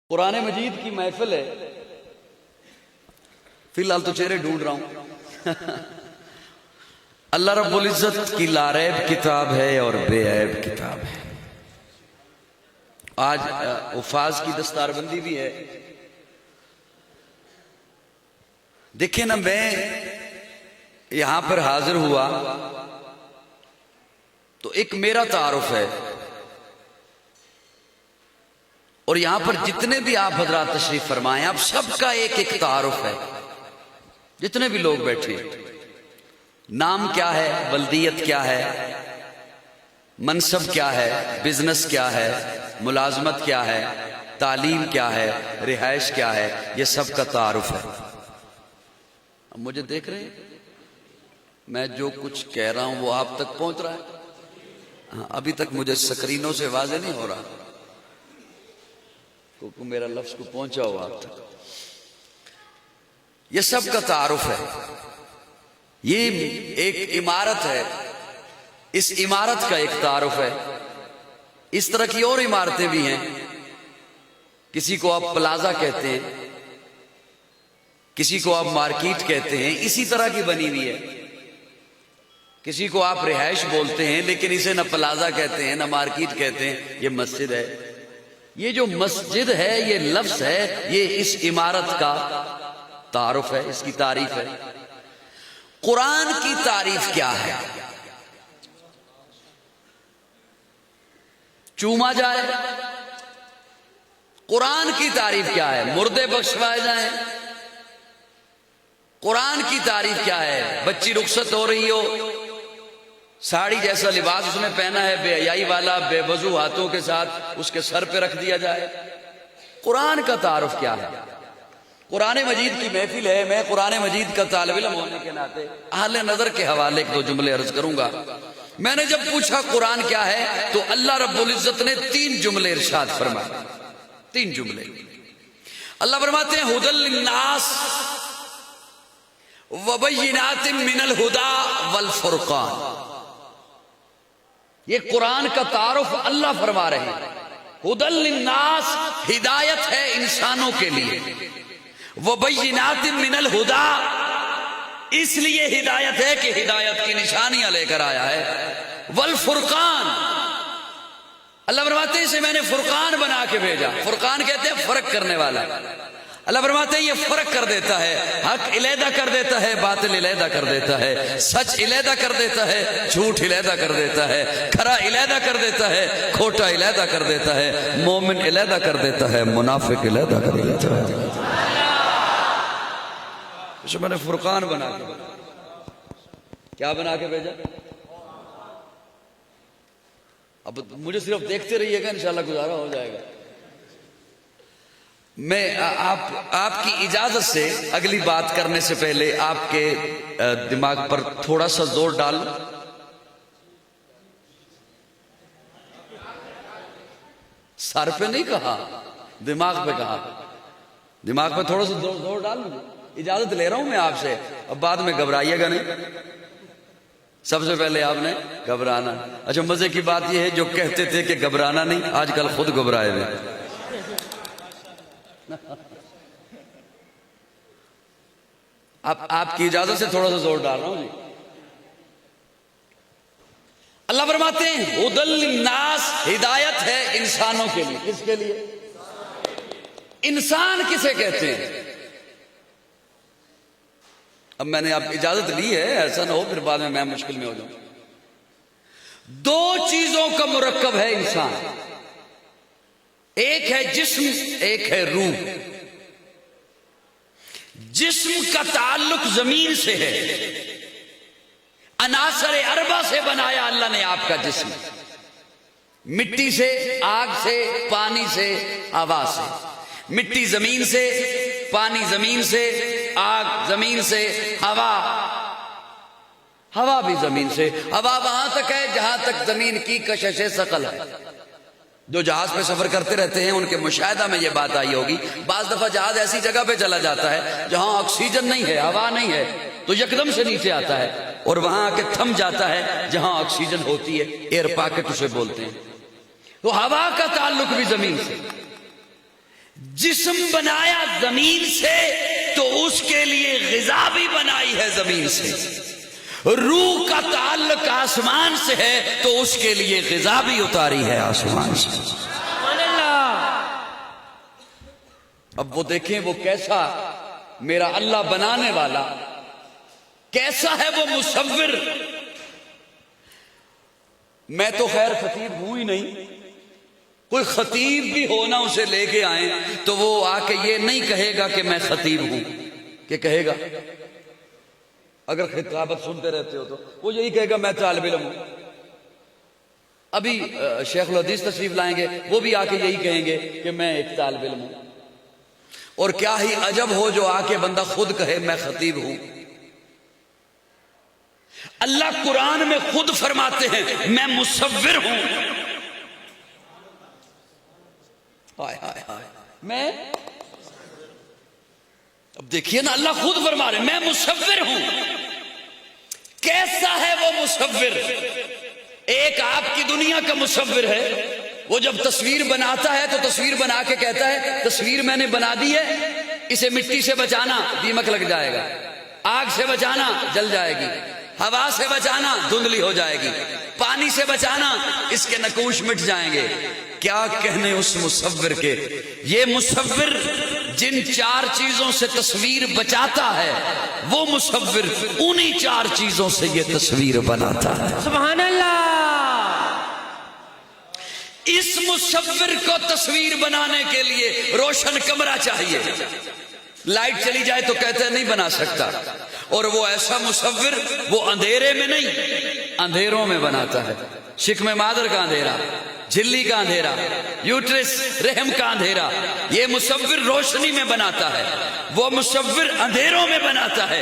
قرآن مجید کی محفل ہے، فی الحال تو چہرے ڈھونڈ رہا ہوں۔ اللہ رب العزت کی لاریب کتاب ہے اور بے عیب کتاب ہے۔ آج حفاظ کی دستار بندی بھی ہے۔ دیکھیں نا، میں یہاں پر حاضر ہوا تو ایک میرا تعارف ہے، اور یہاں پر جتنے بھی آپ حضرات تشریف فرمائیں، آپ سب کا ایک ایک تعارف ہے۔ جتنے بھی لوگ بیٹھے، نام کیا ہے، بلدیت کیا ہے، منصب کیا ہے، بزنس کیا ہے، ملازمت کیا ہے، تعلیم کیا ہے، رہائش کیا ہے، یہ سب کا تعارف ہے۔ اب مجھے دیکھ رہے ہیں، میں جو کچھ کہہ رہا ہوں وہ آپ تک پہنچ رہا ہے؟ ابھی تک مجھے سکرینوں سے واضح نہیں ہو رہا، کیونکہ میرا لفظ کو پہنچا ہوا آپ تک۔ یہ سب کا تعارف ہے۔ یہ ایک عمارت ہے، اس عمارت کا ایک تعارف ہے۔ اس طرح کی اور عمارتیں بھی ہیں، کسی کو آپ پلازا کہتے ہیں، کسی کو آپ مارکیٹ کہتے ہیں، اسی طرح کی بنی ہوئی ہے۔ کسی کو آپ رہائش بولتے ہیں، لیکن اسے نہ پلازا کہتے ہیں نہ مارکیٹ کہتے ہیں، یہ مسجد ہے۔ یہ جو مسجد ہے، یہ لفظ ہے، یہ اس عمارت کا تعارف ہے، اس کی تعریف ہے۔ قرآن کی تعریف کیا ہے؟ چوما جائے؟ قرآن کی تعریف کیا ہے؟ مردے بخشوائے جائیں؟ قرآن کی تعریف کیا ہے؟ بچی رخصت ہو رہی ہو، ساڑی جیسا لباس اس نے پہنا ہے، بے حیائی والا، بے وضو ہاتھوں کے ساتھ اس کے سر پہ رکھ دیا جائے؟ قرآن کا تعارف کیا ہے؟ قرآن مجید کی محفل ہے، میں قرآن مجید کا طالب علم ہونے کے ناطے اہل نظر کے حوالے ایک دو جملے عرض کروں گا۔ میں نے جب پوچھا قرآن کیا ہے، تو اللہ رب العزت نے 3 جملے ارشاد فرمائے۔ 3 جملے اللہ فرماتے ہیں، ھدی للناس وبینات من الہدی والفرقان۔ یہ قرآن کا تعارف اللہ فرما رہے ہیں۔ ھدی للناس، ہدایت ہے انسانوں کے لیے، وبینات من الہدی، اس لیے ہدایت ہے کہ ہدایت کی نشانیاں لے کر آیا ہے، والفرقان، اللہ فرماتے ہیں اسے میں نے فرقان بنا کے بھیجا۔ فرقان کہتے ہیں فرق کرنے والا۔ اللہ فرماتے ہیں یہ فرق کر دیتا ہے، حق علیحدہ کر دیتا ہے، باطل علیحدہ کر دیتا ہے، سچ علیحدہ کر دیتا ہے، جھوٹ علیحدہ کر دیتا ہے، کھرا علیحدہ کر دیتا ہے، کھوٹا علیحدہ کر دیتا ہے، مومن علیحدہ کر دیتا ہے، منافق علیحدہ کر دیتا ہے۔ اسے میں نے فرقان بنا کے، کیا بنا کے بھیجا؟ اب مجھے صرف دیکھتے رہیے گا، انشاءاللہ گزارا ہو جائے گا۔ میں آپ کی اجازت سے اگلی بات کرنے سے پہلے آپ کے دماغ پر تھوڑا سا زور ڈال، سر پہ نہیں کہا، دماغ پہ کہا، دماغ پہ تھوڑا سا زور ڈال۔ اجازت لے رہا ہوں میں آپ سے، اب بعد میں گھبرائیے گا نہیں، سب سے پہلے آپ نے گھبرانا۔ اچھا، مزے کی بات یہ ہے، جو کہتے تھے کہ گھبرانا نہیں، آج کل خود گھبرائے ہوئے۔ آپ کی اجازت سے تھوڑا سا زور ڈال رہا ہوں جی۔ اللہ فرماتے ہیں ھدی للناس، ہدایت ہے انسانوں کے لیے۔ کس کے لیے؟ انسان کسے کہتے ہیں؟ اب میں نے آپ اجازت لی ہے، ایسا نہ ہو پھر بعد میں مشکل میں ہو جاؤں۔ 2 چیزوں کا مرکب ہے انسان، ایک ہے جسم، ایک ہے روح۔ جسم کا تعلق زمین سے ہے، عناصر اربع سے بنایا اللہ نے آپ کا جسم، مٹی سے، آگ سے، پانی سے، ہوا سے۔ مٹی زمین سے، پانی زمین سے، آگ زمین سے، ہوا بھی زمین سے۔ ہوا وہاں تک ہے جہاں تک زمین کی کشش ثقل ہے۔ جو جہاز پہ سفر کرتے رہتے ہیں ان کے مشاہدہ میں یہ بات آئی ہوگی، بعض دفعہ جہاز ایسی جگہ پہ چلا جاتا ہے جہاں آکسیجن نہیں ہے، ہوا نہیں ہے، تو یکدم سے نیچے آتا ہے، اور وہاں آ کے تھم جاتا ہے جہاں آکسیجن ہوتی ہے، ایئر پاکٹ اسے بولتے ہیں۔ تو ہوا کا تعلق بھی زمین سے، جسم بنایا زمین سے تو اس کے لیے غذا بھی بنائی ہے زمین سے. روح کا تعلق آسمان سے ہے تو اس کے لیے غذا بھی اتاری ہے آسمان سے. سبحان اللہ. اب وہ دیکھیں وہ کیسا میرا اللہ بنانے والا کیسا ہے وہ مصور. میں تو خیر خطیب ہوں ہی نہیں. کوئی خطیب بھی ہونا اسے لے کے آئیں تو وہ آ کے یہ نہیں کہے گا کہ میں خطیب ہوں. کہ کہے گا اگر خطابت سنتے رہتے ہو تو وہ یہی کہے گا میں طالب علم ہوں. ابھی شیخ الحدیث تشریف لائیں گے وہ بھی آ کے یہی کہیں گے کہ میں ایک طالب علم ہوں. اور کیا ہی عجب ہو جو آ کے بندہ خود کہے میں خطیب ہوں. اللہ قرآن میں خود فرماتے ہیں میں مصور ہوں. ہائے ہائے ہائے میں اب دیکھیے نا اللہ خود فرما رہے میں مصور ہوں. کیسا ہے وہ مصور؟ ایک آپ کی دنیا کا مصور ہے. وہ جب تصویر بناتا ہے تو تصویر بنا کے کہتا ہے تصویر میں نے بنا دی ہے, اسے مٹی سے بچانا دیمک لگ جائے گا, آگ سے بچانا جل جائے گی, ہوا سے بچانا دھندلی ہو جائے گی, پانی سے بچانا اس کے نقوش مٹ جائیں گے. کیا کہنے اس مصور کے. یہ مصور جن چار چیزوں سے تصویر بچاتا ہے وہ مصور انہی چار چیزوں سے یہ تصویر بناتا ہے. سبحان اللہ. اس مصور کو تصویر بنانے کے لیے روشن کمرہ چاہیے. لائٹ چلی جائے تو کہتے ہیں نہیں بنا سکتا. اور وہ ایسا مصور وہ اندھیرے میں نہیں اندھیروں میں بناتا ہے. شکم مادر کا اندھیرا, جھلی کا اندھیرا, یوٹرس رحم کا اندھیرا, یہ مصور روشنی میں بناتا ہے, وہ مصور اندھیروں میں بناتا ہے.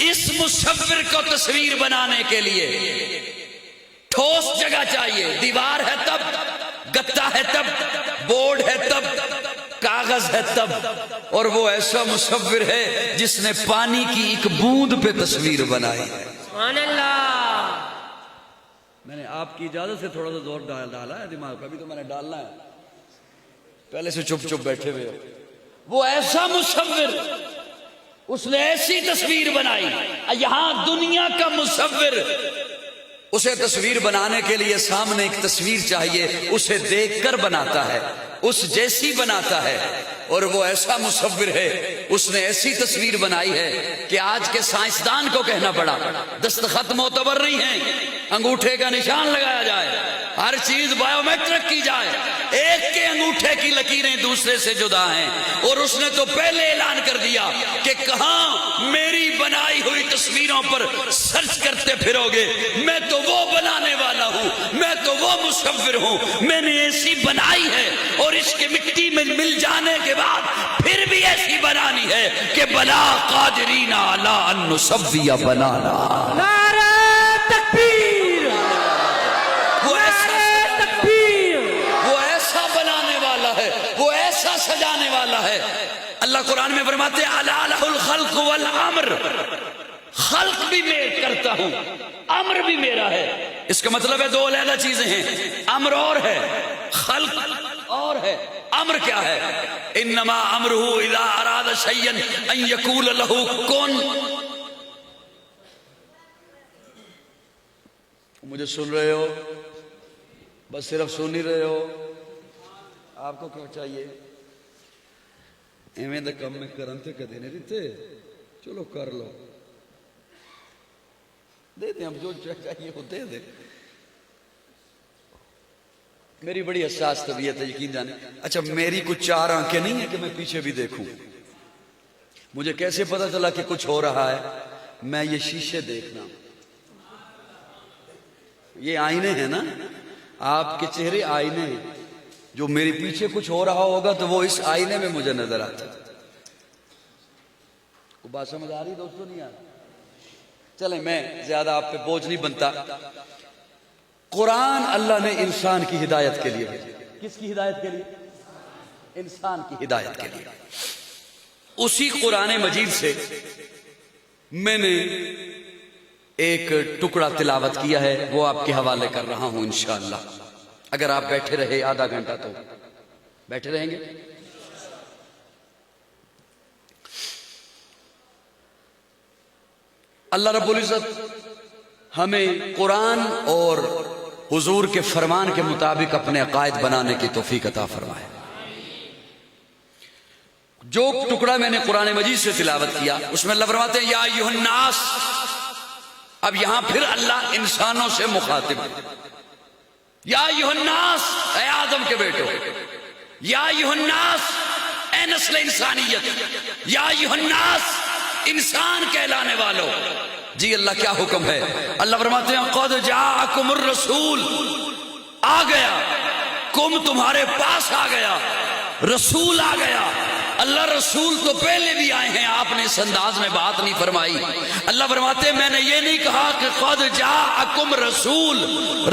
اس مصور کو تصویر بنانے کے لیے ٹھوس جگہ چاہیے. دیوار ہے تب, گتا ہے تب, بورڈ ہے تب, کاغذ ہے تب. اور وہ ایسا مصور ہے جس نے پانی کی ایک بوند پہ تصویر بنائی ہے. سبحان اللہ. میں نے آپ کی اجازت سے تھوڑا سا زور ڈالا ہے دماغ پہ, ابھی تو میں نے ڈالنا ہے, پہلے سے چپ چپ بیٹھے ہوئے. وہ ایسا مصور, اس نے ایسی تصویر بنائی. یہاں دنیا کا مصور, اسے تصویر بنانے کے لیے سامنے ایک تصویر چاہیے, اسے دیکھ کر بناتا ہے, اس جیسی بناتا ہے. اور وہ ایسا مصور ہے, اس نے ایسی تصویر بنائی ہے کہ آج کے سائنسدان کو کہنا پڑا دستخط معتبر نہیں ہے, انگوٹھے کا نشان لگایا جائے, ہر چیز بایو میٹرک کی جائے, ایک کے انگوٹھے کی لکیریں دوسرے سے جدا ہیں. اور اس نے تو پہلے اعلان کر دیا کہ کہاں میری بنائی ہوئی تصویروں پر سرچ کرتے پھرو گے, میں تو وہ بنانے والا ہوں, میں تو وہ مصور ہوں, میں نے ایسی بنائی ہے. اور اس کے مٹی میں مل جانے کے بعد پھر بھی ایسی بنانی ہے کہ بلا قادرین علی ان نسوی بنانا. نعرہ تکبیر. وہ نعرہ تکبیر. وہ ایسا بنانے والا ہے, وہ ایسا سجانے والا ہے. اللہ قرآن میں فرماتے ہیں الا لہ الخلق والامر, خلق بھی میں کرتا ہوں, امر بھی میرا ہے. اس کا مطلب ہے دو علیحدہ چیزیں ہیں, امر اور ہے, خلق اور ہے. امر کیا ہے؟ انما امرہ اذا اراد شیئا ان یقول لہ کن. مجھے سن رہے ہو, بس صرف سن ہی رہے ہو, آپ کو کیا چاہیے؟ ایویں دے کم میں کرن تے کدے نہیں دیتے, چلو کر لو, دے دیں, ہم جو چاہیے وہ دے دیں. میری بڑی حساس طبیعت ہے یقین جانے. اچھا میری کچھ چار آنکھیں نہیں ہیں کہ میں پیچھے بھی دیکھوں. مجھے کیسے پتا چلا کہ کچھ ہو رہا ہے؟ میں یہ شیشے دیکھنا, یہ آئینے ہیں نا, آپ کے چہرے آئینے ہیں. جو میرے پیچھے کچھ ہو رہا ہوگا تو وہ اس آئینے میں مجھے نظر آتا. وہ بات سمجھ آ رہی دوستو نہیں آ رہی؟ چلیں میں زیادہ آپ پہ بوجھ نہیں بنتا. قرآن اللہ نے انسان کی ہدایت کے لیے بھیجا. کس کی ہدایت کے لیے؟ انسان کی ہدایت کے لیے. اسی قرآن مجید سے میں نے ایک ٹکڑا تلاوت کیا ہے, وہ آپ کے حوالے کر رہا ہوں انشاءاللہ. اگر آپ بیٹھے رہے آدھا گھنٹہ تو بیٹھے رہیں گے. اللہ رب العزت ہمیں قرآن اور حضور کے فرمان کے مطابق اپنے عقائد بنانے کی توفیق عطا فرمائے۔ جو ٹکڑا میں نے قرآن مجید سے تلاوت کیا اس میں اللہ فرماتے ہیں یا ایھا الناس، اب یہاں پھر اللہ انسانوں سے مخاطب ہے۔ یا ایھا الناس، اے آدم کے بیٹو، یا ایھا الناس، اے نسل انسانیت، یا ایھا الناس، انسان کہلانے والوں۔ جی اللہ کیا حکم ہے؟ اللہ فرماتے ہیں قد جاءکم الرسول، آ گیا، کم تمہارے پاس آ گیا، رسول آ گیا۔ اللہ رسول تو پہلے بھی آئے ہیں، آپ نے اس انداز میں بات نہیں فرمائی۔ اللہ فرماتے ہیں میں نے یہ نہیں کہا کہ قد جاءکم رسول،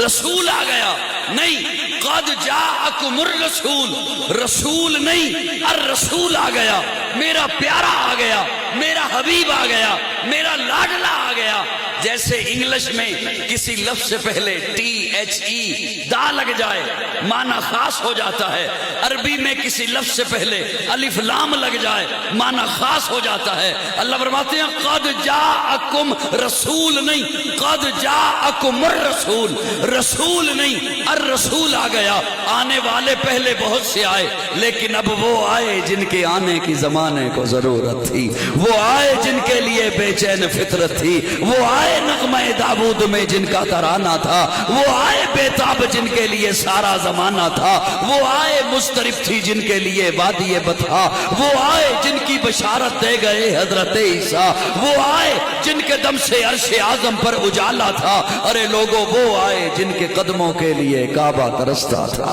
رسول آ گیا، نہیں، قد جاءکم الرسول، رسول نہیں، الرسول آ گیا، میرا پیارا آ گیا، میرا حبیب آ گیا، میرا لاڈلا آ گیا۔ جیسے انگلش میں کسی لفظ سے پہلے THE دا لگ جائے معنی خاص ہو جاتا ہے، عربی میں کسی لفظ سے پہلے الف لام لگ جائے معنی خاص ہو جاتا ہے۔ اللہ فرماتے ہیں قد جاءکم رسول نہیں، قد جاءکم الرسول، رسول نہیں، الرسول آ گیا۔ آنے والے پہلے بہت سے آئے، لیکن اب وہ آئے جن کے آنے کی زمانے کو ضرورت تھی، وہ آئے جن کے لیے بے چین فطرت تھی، وہ آئے نغمہ داود میں جن کا ترانہ تھا، وہ آئے بیتاب جن کے لیے سارا زمانہ تھا، وہ آئے مضطرب تھی جن کے لیے وادی بطحا، وہ آئے جن کی بشارت دے گئے حضرت عیسیٰ، وہ آئے جن کے دم سے عرش اعظم پر اجالا تھا۔ ارے لوگوں وہ آئے جن کے قدموں کے لیے کعبہ ترستا تھا۔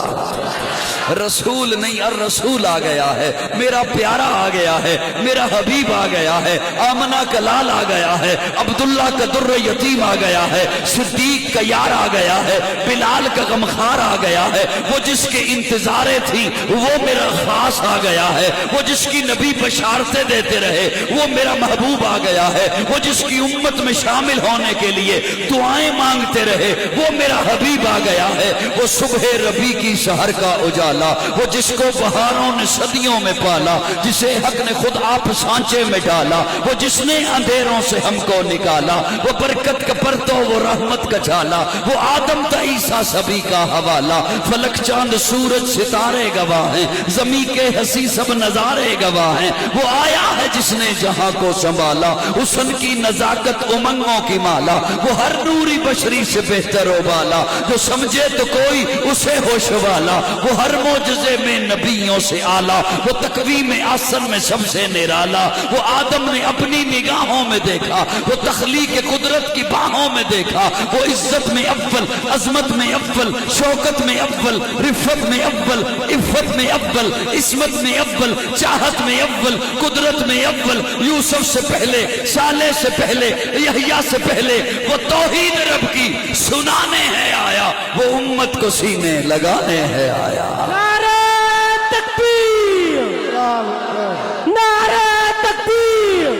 رسول نہیں، الرسول آ گیا ہے، میرا پیارا آ گیا ہے، میرا حبیب آ گیا ہے، آمنہ کا لال آ گیا ہے، عبداللہ کا در یتیم آ گیا ہے، صدیق کا یار آ گیا ہے، بلال کا غمخوار آ گیا ہے، وہ جس کے انتظاریں تھی وہ میرا خاص آ گیا ہے، وہ جس کی نبی بشارتیں دیتے رہے وہ میرا محبوب آ گیا ہے، وہ جس کی امت میں شامل ہونے کے لیے دعائیں مانگتے رہے وہ میرا حبیب آ گیا ہے، وہ صبح ربی کی سحر کا اجالا، وہ جس کو بہاروں نے صدیوں میں پالا، جسے حق نے خود آپ سانچے میں ڈالا، وہ جس نے اندھیروں سے ہم کو نکالا، وہ برکت کا پرتو، وہ رحمت کا جھالا، وہ آدم تا عیسیٰ سبھی کا حوالہ، فلک چاند سورج ستارے گواہ ہیں، زمین کے ہنسی سب نظارے گواہ ہیں، وہ آیا ہے جس نے جہاں کو سنبھالا، حسن کی نزاکت امنگوں کی مالا، وہ ہر نوری بشری سے بہتر و بالا، جو سمجھے تو کوئی اسے ہوش والا، وہ ہر معجزے میں نبیوں سے آلہ، وہ تقویم آسن میں سب سے نرالا، وہ آدم نے اپنی نگاہوں میں دیکھا، وہ تخلیق قدرت کی باہوں میں دیکھا، وہ عزت میں اول، عظمت میں اول، شوکت میں اول، رفت میں اول، عفت میں اول، عصمت میں اول، چاہت میں اول، قدرت میں اول، یوسف سے پہلے، صالح سے پہلے، یحییٰ سے پہلے، وہ توحید رب کی سنانے ہے آیا، وہ امت کو سینے لگانے ہے آیا۔ نعرہ تکبیر، نعرہ تکبیر،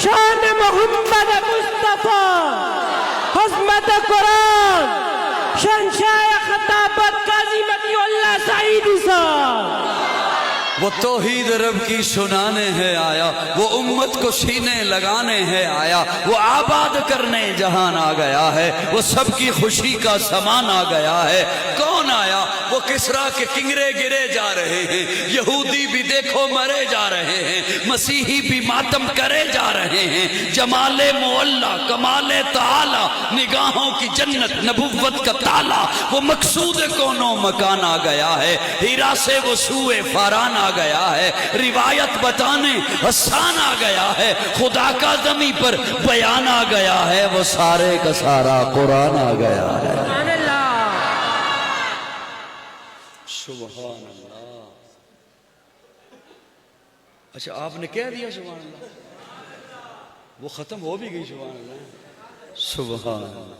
شان محمد مصطفیٰ، عظمت قرآن، شہنشاہ خطابت قاضی مدی اللہ سعیدی صاحب۔ وہ توحید رب کی سنانے ہے آیا، وہ امت کو سینے لگانے ہے آیا، وہ آباد کرنے جہان آ گیا ہے، وہ سب کی خوشی کا سامان آ گیا ہے۔ کون آیا؟ وہ کسریٰ کے کنگرے گرے جا رہے ہیں، یہودی بھی دیکھو مرے جا رہے ہیں، مسیحی بھی ماتم کرے جا رہے ہیں، جمال معلی، کمال تعالی، نگاہوں کی جنت، نبوت کا تالا، وہ مقصود کونوں مکان آ گیا ہے، ہیرا سے وہ سوئے فاران آ گیا ہے، روایت بتانے حسان آ گیا ہے، خدا کا زمین پر بیان آ گیا ہے، وہ سارے کا سارا قرآن آ گیا ہے۔ سبحان اللہ، سبحان اللہ۔ اچھا آپ نے کہہ دیا سبحان اللہ، وہ ختم ہو بھی گئی سبحان اللہ۔ سبحان اللہ۔